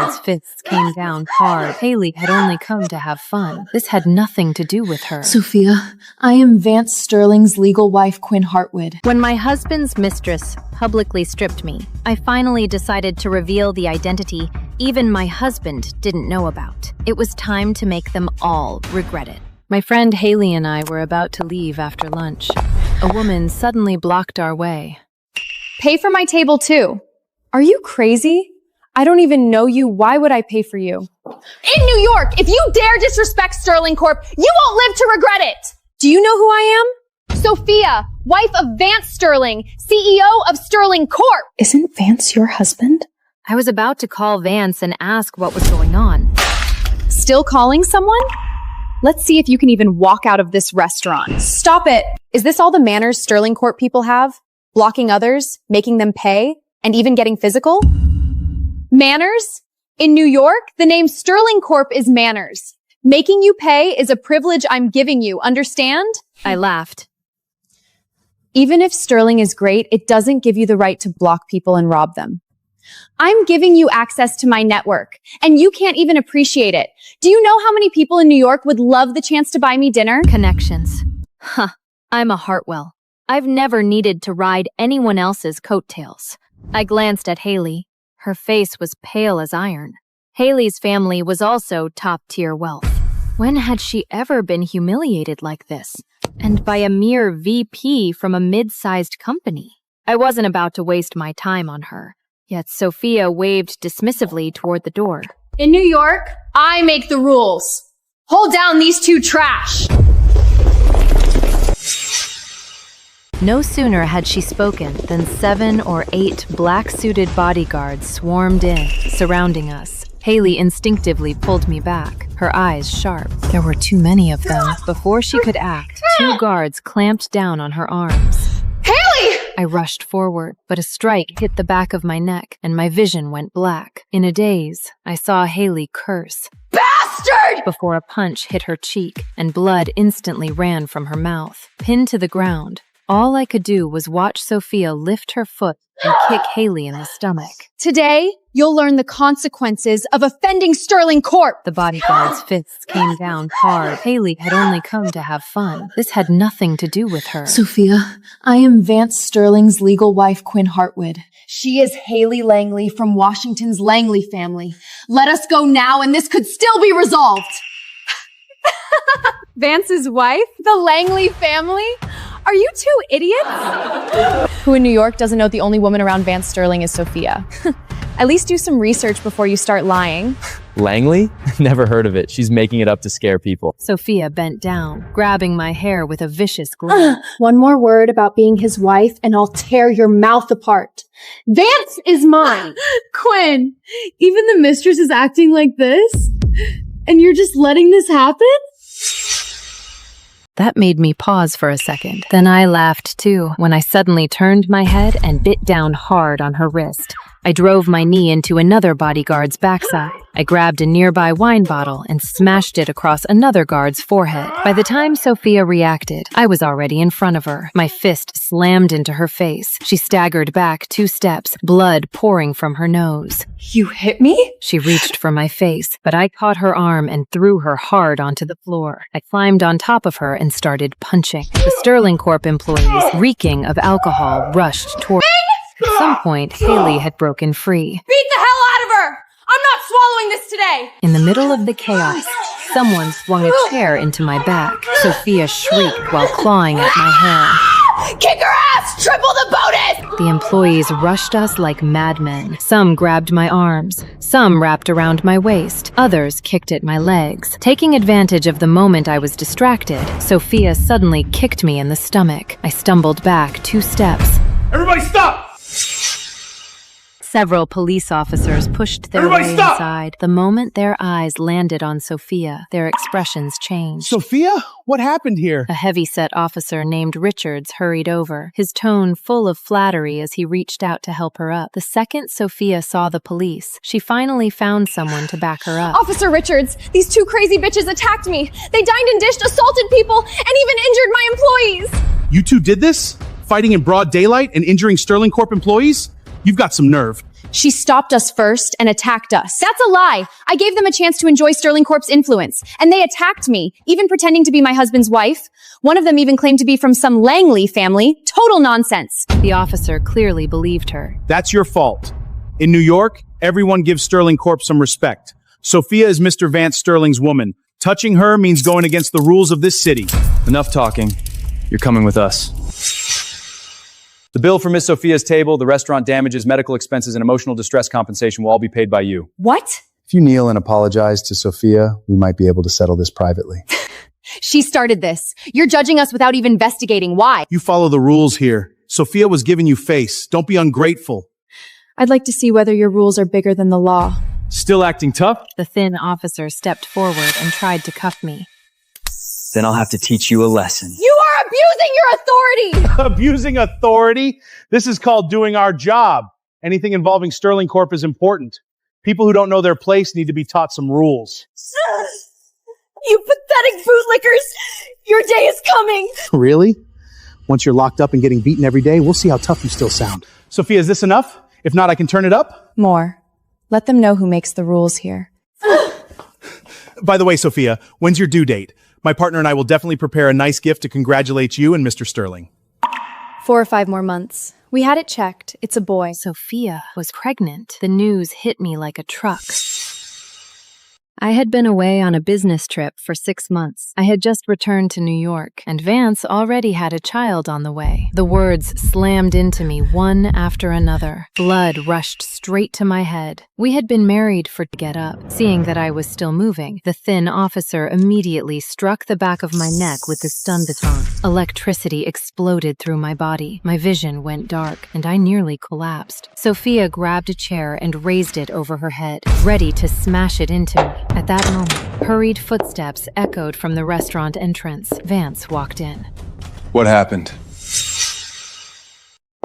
bodyguard's fists came down hard. Hailey had only come to have fun. This had nothing to do with her. Sophia, I am Vance Sterling's legal wife, Quinn Hartwell. When my husband's mistress publicly stripped me, I finally decided to reveal the identity even my husband didn't know about. It was time to make them all regret it. My friend Hailey and I were about to leave after lunch. A woman suddenly blocked our way. Pay for my table too. Are you crazy? I don't even know you. Why would I pay for you? In New York, if you dare disrespect Sterling Corp, you won't live to regret it. Do you know who I am? Sophia, wife of Vance Sterling, CEO of Sterling Corp. Isn't Vance your husband? I was about to call Vance and ask what was going on. Still calling someone? Let's see if you can even walk out of this restaurant. Stop it! Is this all the manners Sterling Corp people have? Blocking others, making them pay, and even getting physical? Manners? In New York, the name Sterling Corp is manners. Making you pay is a privilege I'm giving you, understand? I laughed. Even if Sterling is great, it doesn't give you the right to block people and rob them. I'm giving you access to my network, and you can't even appreciate it. Do you know how many people in New York would love the chance to buy me dinner? Connections. Huh. I'm a Hartwell. I've never needed to ride anyone else's coattails. I glanced at Hailey. Her face was pale as iron. Hailey's family was also top-tier wealth. When had she ever been humiliated like this? And by a mere VP from a mid-sized company. I wasn't about to waste my time on her. Yet Sophia waved dismissively toward the door. In New York, I make the rules. Hold down these two trash. No sooner had she spoken than 7 or 8 black-suited bodyguards swarmed in, surrounding us. Hailey instinctively pulled me back, her eyes sharp. There were too many of them. Before she could act, 2 guards clamped down on her arms. Hailey! I rushed forward, but a strike hit the back of my neck, and my vision went black. In a daze, I saw Hailey curse. Bastard! Before a punch hit her cheek, and blood instantly ran from her mouth. Pinned to the ground, all I could do was watch Sophia lift her foot and kick Hailey in the stomach. Today, you'll learn the consequences of offending Sterling Corp. The bodyguard's fists came down hard. Hailey had only come to have fun. This had nothing to do with her. Sophia, I am Vance Sterling's legal wife, Quinn Hartwell. She is Hailey Langley from Washington's Langley family. Let us go now, and this could still be resolved. Vance's wife? The Langley family? Are you 2 idiots? Who in New York doesn't know the only woman around Vance Sterling is Sophia? At least do some research before you start lying. Langley? Never heard of it. She's making it up to scare people. Sophia bent down, grabbing my hair with a vicious glare. One more word about being his wife and I'll tear your mouth apart. Vance is mine. Quinn, even the mistress is acting like this? And you're just letting this happen? That made me pause for a second. Then I laughed too, when I suddenly turned my head and bit down hard on her wrist. I drove my knee into another bodyguard's backside. I grabbed a nearby wine bottle and smashed it across another guard's forehead. By the time Sophia reacted, I was already in front of her. My fist slammed into her face. She staggered back 2 steps, blood pouring from her nose. You hit me? She reached for my face, but I caught her arm and threw her hard onto the floor. I climbed on top of her and started punching. The Sterling Corp employees, reeking of alcohol, rushed toward me. At some point, Hailey had broken free. Beat the hell out of her! I'm not swallowing this today! In the middle of the chaos, someone swung a chair into my back. Sophia shrieked while clawing at my hair. Kick her ass! Triple the bonus! The employees rushed us like madmen. Some grabbed my arms. Some wrapped around my waist. Others kicked at my legs. Taking advantage of the moment I was distracted, Sophia suddenly kicked me in the stomach. I stumbled back 2 steps. Everybody stop! Several police officers pushed their way inside. The moment their eyes landed on Sophia, their expressions changed. Sophia? What happened here? A heavy-set officer named Richards hurried over, his tone full of flattery as he reached out to help her up. The second Sophia saw the police, she finally found someone to back her up. Officer Richards, these 2 crazy bitches attacked me. They dined and dished, assaulted people, and even injured my employees. You 2 did this? Fighting in broad daylight and injuring Sterling Corp employees? You've got some nerve. She stopped us first and attacked us. That's a lie. I gave them a chance to enjoy Sterling Corp's influence, and they attacked me, even pretending to be my husband's wife. One of them even claimed to be from some Langley family. Total nonsense. The officer clearly believed her. That's your fault. In New York, everyone gives Sterling Corp some respect. Sophia is Mr. Vance Sterling's woman. Touching her means going against the rules of this city. Enough talking. You're coming with us. The bill for Miss Sophia's table, the restaurant damages, medical expenses, and emotional distress compensation will all be paid by you. What? If you kneel and apologize to Sophia, we might be able to settle this privately. She started this. You're judging us without even investigating why. You follow the rules here. Sophia was giving you face. Don't be ungrateful. I'd like to see whether your rules are bigger than the law. Still acting tough? The thin officer stepped forward and tried to cuff me. Then I'll have to teach you a lesson. You are abusing your authority! Abusing authority? This is called doing our job. Anything involving Sterling Corp is important. People who don't know their place need to be taught some rules. You pathetic bootlickers! Your day is coming! Really? Once you're locked up and getting beaten every day, we'll see how tough you still sound. Sophia, is this enough? If not, I can turn it up? More. Let them know who makes the rules here. By the way, Sophia, when's your due date? My partner and I will definitely prepare a nice gift to congratulate you and Mr. Sterling. 4 or 5 more months. We had it checked. It's a boy. Sophia was pregnant. The news hit me like a truck. I had been away on a business trip for 6 months. I had just returned to New York, and Vance already had a child on the way. The words slammed into me one after another. Blood rushed straight to my head. We had been married for get up. Seeing that I was still moving, the thin officer immediately struck the back of my neck with the stun baton. Electricity exploded through my body. My vision went dark, and I nearly collapsed. Sophia grabbed a chair and raised it over her head, ready to smash it into me. At that moment, hurried footsteps echoed from the restaurant entrance. Vance walked in. What happened?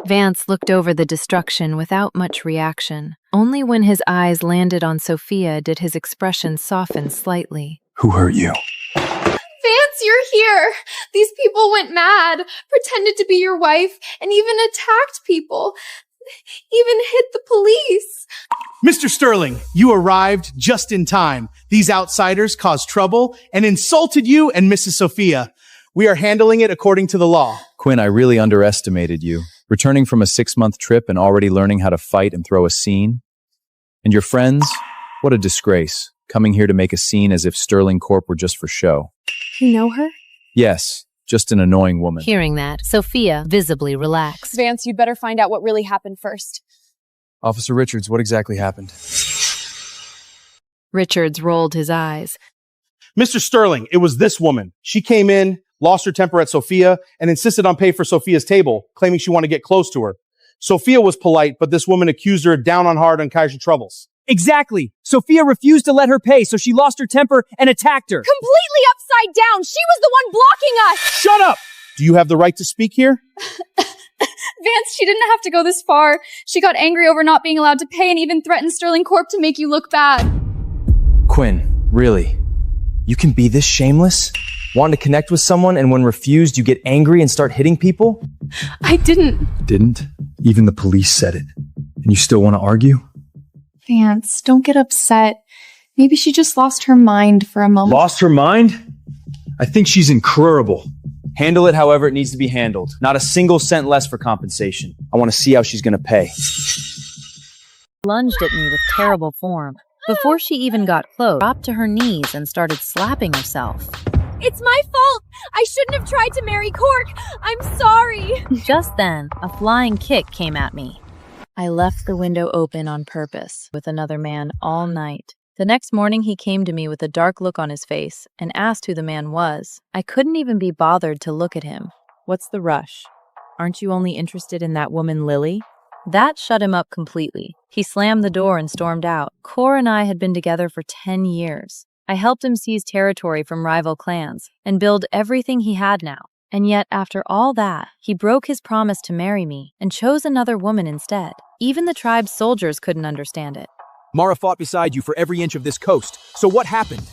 Vance looked over the destruction without much reaction. Only when his eyes landed on Sophia did his expression soften slightly. Who hurt you? Vance, you're here! These people went mad, pretended to be your wife, and even attacked people. Even hit the police. Mr. Sterling, you arrived just in time. These outsiders caused trouble and insulted you and Mrs. Sophia. We are handling it according to the law. Quinn, I really underestimated you. Returning from a 6-month trip and already learning how to fight and throw a scene. And your friends? What a disgrace. Coming here to make a scene as if Sterling Corp were just for show. You know her? Yes, just an annoying woman. Hearing that, Sophia visibly relaxed. Vance, you'd better find out what really happened first. Officer Richards, what exactly happened? Richards rolled his eyes. Mr. Sterling, it was this woman. She came in, lost her temper at Sophia, and insisted on pay for Sophia's table, claiming she wanted to get close to her. Sophia was polite, but this woman accused her down on hard on Kaiser troubles. Exactly. Sophia refused to let her pay, so she lost her temper and attacked her. Completely upside down! She was the one blocking us! Shut up! Do you have the right to speak here? Vance, she didn't have to go this far. She got angry over not being allowed to pay and even threatened Sterling Corp to make you look bad. Quinn, really? You can be this shameless? Want to connect with someone and when refused, you get angry and start hitting people? I didn't. Didn't? Even the police said it. And you still want to argue? Vance, don't get upset. Maybe she just lost her mind for a moment. Lost her mind? I think she's incurable. Handle it however it needs to be handled. Not a single cent less for compensation. I want to see how she's going to pay. Lunged at me with terrible form. Before she even got close, dropped to her knees and started slapping herself. It's my fault! I shouldn't have tried to marry Cork! I'm sorry! Just then, a flying kick came at me. I left the window open on purpose with another man all night. The next morning, he came to me with a dark look on his face and asked who the man was. I couldn't even be bothered to look at him. What's the rush? Aren't you only interested in that woman, Lily? That shut him up completely. He slammed the door and stormed out. Cor and I had been together for 10 years. I helped him seize territory from rival clans and build everything he had now. And yet, after all that, he broke his promise to marry me and chose another woman instead. Even the tribe's soldiers couldn't understand it. Mara fought beside you for every inch of this coast. So what happened?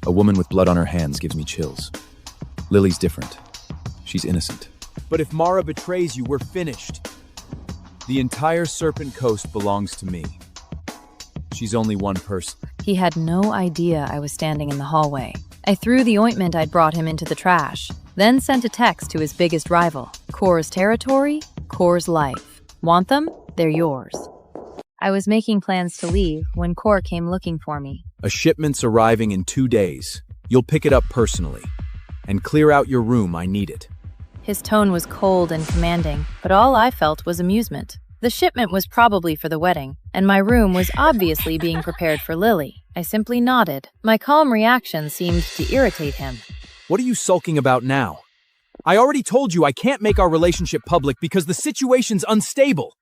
A woman with blood on her hands gives me chills. Lily's different. She's innocent. But if Mara betrays you, we're finished. The entire Serpent Coast belongs to me. She's only one person. He had no idea I was standing in the hallway. I threw the ointment I'd brought him into the trash, then sent a text to his biggest rival. Core's territory, Core's life. Want them? They're yours. I was making plans to leave when Core came looking for me. A shipment's arriving in 2 days. You'll pick it up personally. And clear out your room, I need it. His tone was cold and commanding, but all I felt was amusement. The shipment was probably for the wedding, and my room was obviously being prepared for Lily. I simply nodded. My calm reaction seemed to irritate him. What are you sulking about now? I already told you I can't make our relationship public because the situation's unstable.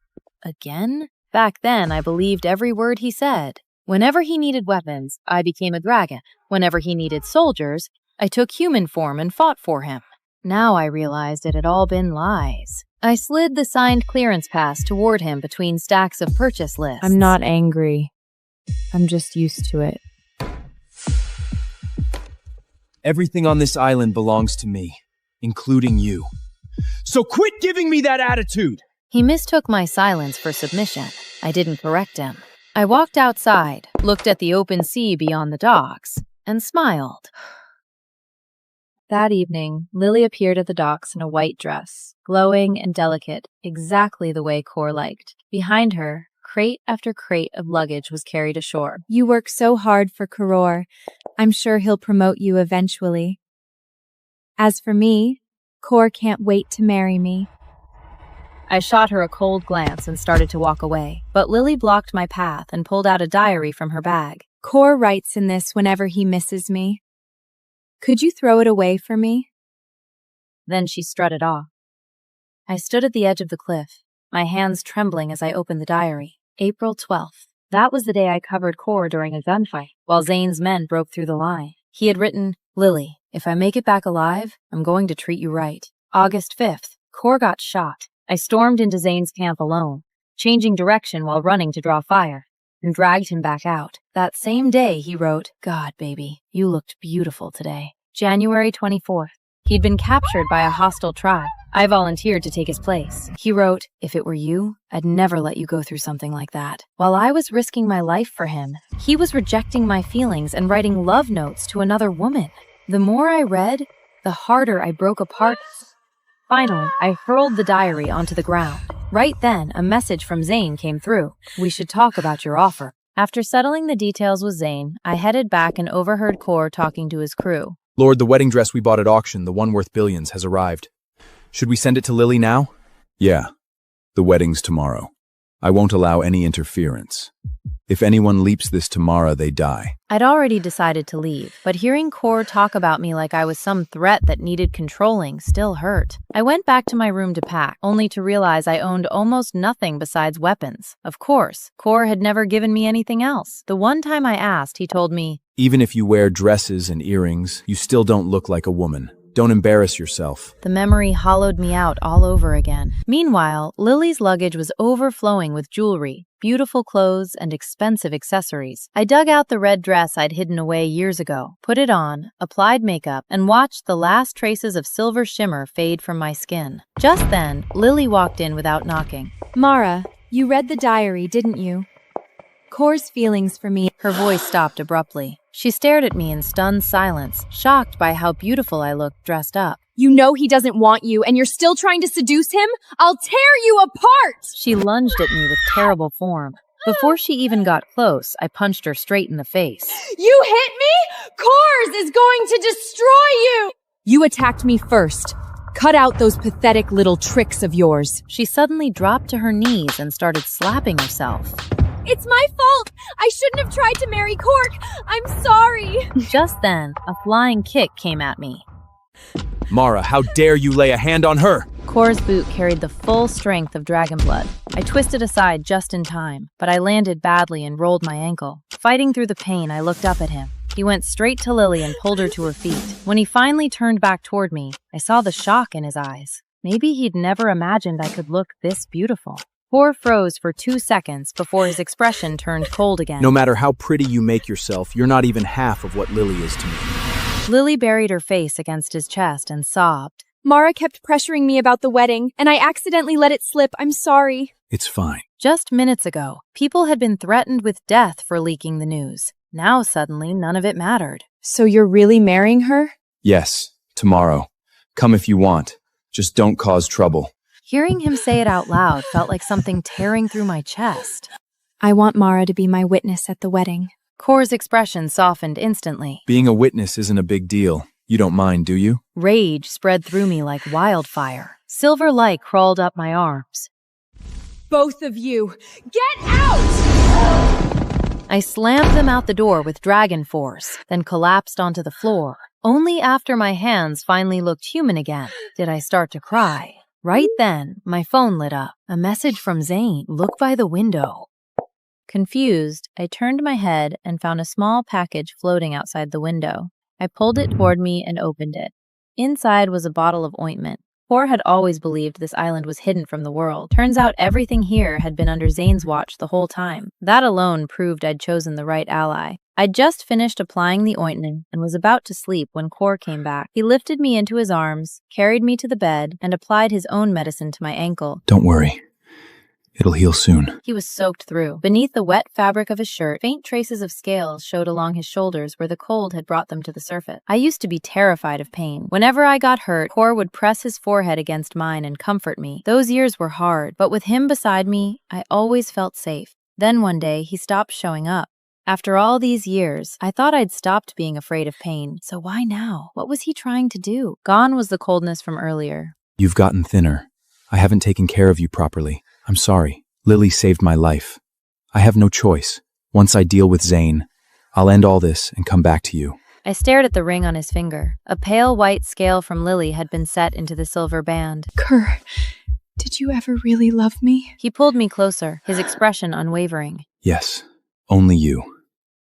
Again? Back then, I believed every word he said. Whenever he needed weapons, I became a dragon. Whenever he needed soldiers, I took human form and fought for him. Now I realized it had all been lies. I slid the signed clearance pass toward him between stacks of purchase lists. I'm not angry. I'm just used to it. Everything on this island belongs to me, including you. So quit giving me that attitude! He mistook my silence for submission. I didn't correct him. I walked outside, looked at the open sea beyond the docks, and smiled. That evening, Lily appeared at the docks in a white dress, glowing and delicate, exactly the way Core liked. Behind her, crate after crate of luggage was carried ashore. You work so hard for Karor. I'm sure he'll promote you eventually. As for me, Core can't wait to marry me. I shot her a cold glance and started to walk away, but Lily blocked my path and pulled out a diary from her bag. Core writes in this whenever he misses me. Could you throw it away for me? Then she strutted off. I stood at the edge of the cliff, my hands trembling as I opened the diary. April 12th. That was the day I covered Core during a gunfight, while Zane's men broke through the line. He had written, Lily, if I make it back alive, I'm going to treat you right. August 5th. Core got shot. I stormed into Zane's camp alone, changing direction while running to draw fire, and dragged him back out. That same day, he wrote, God, baby, you looked beautiful today. January 24th. He'd been captured by a hostile tribe. I volunteered to take his place. He wrote, if it were you, I'd never let you go through something like that. While I was risking my life for him, he was rejecting my feelings and writing love notes to another woman. The more I read, the harder I broke apart. Finally, I hurled the diary onto the ground. Right then, a message from Zane came through. We should talk about your offer. After settling the details with Zane, I headed back and overheard Core talking to his crew. Lord, the wedding dress we bought at auction, the one worth billions, has arrived. Should we send it to Lily now? Yeah. The wedding's tomorrow. I won't allow any interference. If anyone leaps this tomorrow, they die. I'd already decided to leave, but hearing Core talk about me like I was some threat that needed controlling still hurt. I went back to my room to pack, only to realize I owned almost nothing besides weapons. Of course, Core had never given me anything else. The one time I asked, he told me, even if you wear dresses and earrings, you still don't look like a woman. Don't embarrass yourself. The memory hollowed me out all over again. Meanwhile, Lily's luggage was overflowing with jewelry, beautiful clothes, and expensive accessories. I dug out the red dress I'd hidden away years ago, put it on, applied makeup, and watched the last traces of silver shimmer fade from my skin. Just then, Lily walked in without knocking. Mara, you read the diary, didn't you? Core's feelings for me. Her voice stopped abruptly. She stared at me in stunned silence, shocked by how beautiful I looked dressed up. You know he doesn't want you, and you're still trying to seduce him? I'll tear you apart! She lunged at me with terrible form. Before she even got close, I punched her straight in the face. You hit me? Cores is going to destroy you! You attacked me first. Cut out those pathetic little tricks of yours. She suddenly dropped to her knees and started slapping herself. It's my fault! I shouldn't have tried to marry Cork! I'm sorry! Just then, a flying kick came at me. Mara, how dare you lay a hand on her? Core's boot carried the full strength of dragon blood. I twisted aside just in time, but I landed badly and rolled my ankle. Fighting through the pain, I looked up at him. He went straight to Lily and pulled her to her feet. When he finally turned back toward me, I saw the shock in his eyes. Maybe he'd never imagined I could look this beautiful. Core froze for 2 seconds before his expression turned cold again. No matter how pretty you make yourself, you're not even half of what Lily is to me. Lily buried her face against his chest and sobbed. Mara kept pressuring me about the wedding, and I accidentally let it slip. I'm sorry. It's fine. Just minutes ago, people had been threatened with death for leaking the news. Now suddenly, none of it mattered. So you're really marrying her? Yes, tomorrow. Come if you want. Just don't cause trouble. Hearing him say it out loud felt like something tearing through my chest. I want Mara to be my witness at the wedding. Core's expression softened instantly. Being a witness isn't a big deal. You don't mind, do you? Rage spread through me like wildfire. Silver light crawled up my arms. Both of you, get out! I slammed them out the door with dragon force, then collapsed onto the floor. Only after my hands finally looked human again did I start to cry. Right then, my phone lit up. A message from Zane. Look by the window. Confused, I turned my head and found a small package floating outside the window. I pulled it toward me and opened it. Inside was a bottle of ointment. Core had always believed this island was hidden from the world. Turns out everything here had been under Zane's watch the whole time. That alone proved I'd chosen the right ally. I'd just finished applying the ointment and was about to sleep when Core came back. He lifted me into his arms, carried me to the bed, and applied his own medicine to my ankle. Don't worry. It'll heal soon. He was soaked through. Beneath the wet fabric of his shirt, faint traces of scales showed along his shoulders where the cold had brought them to the surface. I used to be terrified of pain. Whenever I got hurt, Core would press his forehead against mine and comfort me. Those years were hard, but with him beside me, I always felt safe. Then one day, he stopped showing up. After all these years, I thought I'd stopped being afraid of pain. So why now? What was he trying to do? Gone was the coldness from earlier. You've gotten thinner. I haven't taken care of you properly. I'm sorry. Lily saved my life. I have no choice. Once I deal with Zane, I'll end all this and come back to you. I stared at the ring on his finger. A pale white scale from Lily had been set into the silver band. Kerr, did you ever really love me? He pulled me closer, his expression unwavering. Yes, only you.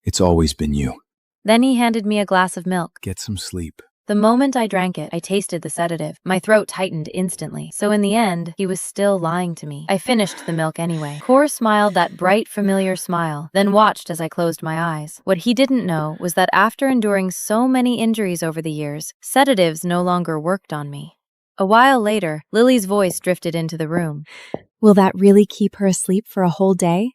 It's always been you. Then he handed me a glass of milk. Get some sleep. The moment I drank it, I tasted the sedative. My throat tightened instantly. So in the end, he was still lying to me. I finished the milk anyway. Core smiled that bright, familiar smile, then watched as I closed my eyes. What he didn't know was that after enduring so many injuries over the years, sedatives no longer worked on me. A while later, Lily's voice drifted into the room. Will that really keep her asleep for a whole day?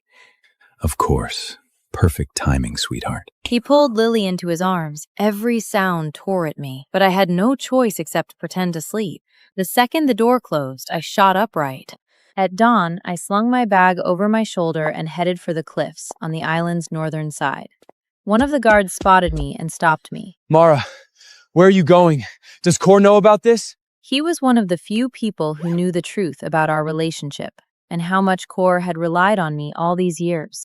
Of course. Perfect timing, sweetheart. He pulled Lily into his arms. Every sound tore at me, but I had no choice except to pretend to sleep. The second the door closed, I shot upright. At dawn, I slung my bag over my shoulder and headed for the cliffs on the island's northern side. One of the guards spotted me and stopped me. Mara, where are you going? Does Core know about this? He was one of the few people who knew the truth about our relationship and how much Core had relied on me all these years.